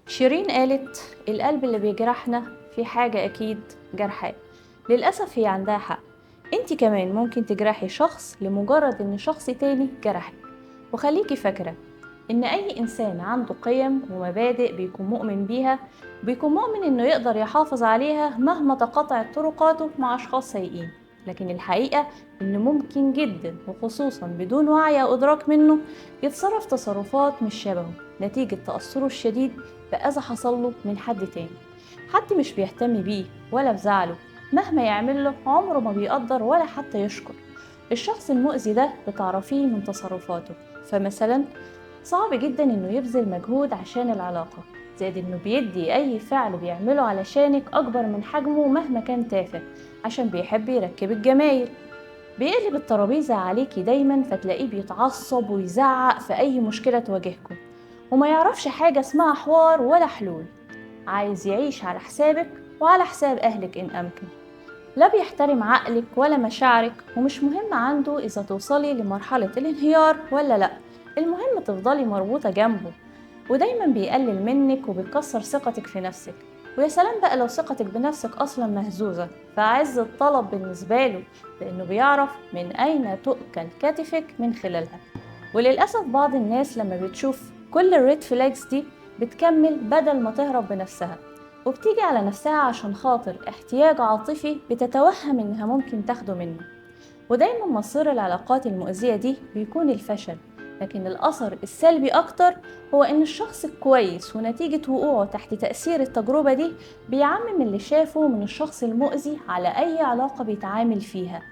شيرين قالت القلب اللي بيجرحنا في حاجة أكيد جرحاه. للأسف هي عندها حق. انتي كمان ممكن تجرحي شخص لمجرد ان شخص تاني جرحك. وخليكي فاكرة ان اي انسان عنده قيم ومبادئ بيكون مؤمن بيها، بيكون مؤمن انه يقدر يحافظ عليها مهما تقاطعت طرقاته مع اشخاص سيئين. لكن الحقيقة ان ممكن جدا وخصوصا بدون وعي او ادراك منه يتصرف تصرفات مش شبهه نتيجة تأثره الشديد بأذى حصله من حد تاني، حد مش بيهتم بيه ولا بزعله. مهما يعمل له عمره ما بيقدر ولا حتى يشكر. الشخص المؤذي ده بتعرفيه من تصرفاته. فمثلا صعب جدا انه يبذل مجهود عشان العلاقة، زائد انه بيدي اي فعل بيعمله علشانك اكبر من حجمه مهما كان تافه عشان بيحب يركب الجمايل. بيقلب الترابيزة عليكي دايما فتلاقيه بيتعصب ويزعق في اي مشكلة تواجهكم، وما يعرفش حاجة اسمها حوار ولا حلول. عايز يعيش على حسابك وعلى حساب أهلك إن أمكن. لا بيحترم عقلك ولا مشاعرك، ومش مهم عنده إذا توصلي لمرحلة الانهيار ولا لأ، المهم تفضلي مربوطة جنبه. ودايما بيقلل منك وبيكسر ثقتك في نفسك. ويا سلام بقى لو ثقتك بنفسك أصلا مهزوزة، فعز الطلب بالنسبة له، لأنه بيعرف من أين تؤكل كتفك من خلالها. وللأسف بعض الناس لما بتشوف كل الريد فلاجز دي بتكمل بدل ما تهرب بنفسها، وبتيجي على نفسها عشان خاطر احتياج عاطفي بتتوهم انها ممكن تاخده منه. ودايما مصير العلاقات المؤذية دي بيكون الفشل، لكن الأثر السلبي أكتر هو إن الشخص الكويس ونتيجة وقوعه تحت تأثير التجربة دي بيعمم اللي شافه من الشخص المؤذي على أي علاقة بيتعامل فيها،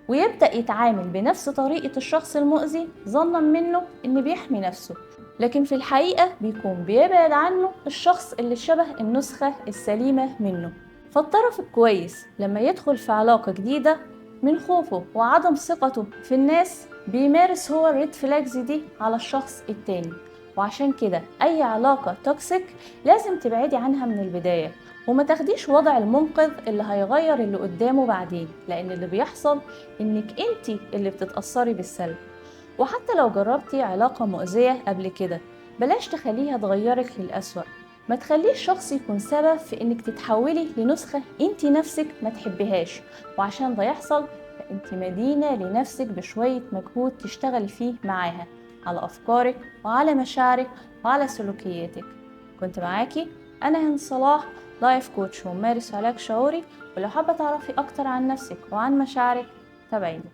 ويبدأ يتعامل بنفس طريقة الشخص المؤذي ظنا منه إن بيحمي نفسه، لكن في الحقيقة بيكون بيبعد عنه الشخص اللي شبه النسخة السليمة منه. فالطرف الكويس لما يدخل في علاقة جديدة من خوفه وعدم ثقته في الناس بيمارس هو الريد فلاجز دي على الشخص التاني. وعشان كده أي علاقة توكسيك لازم تبعدي عنها من البداية، وما تاخديش وضع المنقذ اللي هيغير اللي قدامه بعدين، لأن اللي بيحصل إنك انتي اللي بتتأثري بالسلب. وحتى لو جربتي علاقة مؤذية قبل كده، بلاش تخليها تغيرك للأسوأ. ما تخليش شخص يكون سبب في انك تتحولي لنسخة انتي نفسك ما تحبيهاش. وعشان ده يحصل فانتي مدينة لنفسك بشوية مجهود تشتغلي فيه معاها على أفكارك وعلى مشاعرك وعلى سلوكياتك. كنت معاكي أنا هند صلاح، لايف كوتش وممارس علاج شعوري. ولو حابة تعرفي أكتر عن نفسك وعن مشاعرك تابعيني.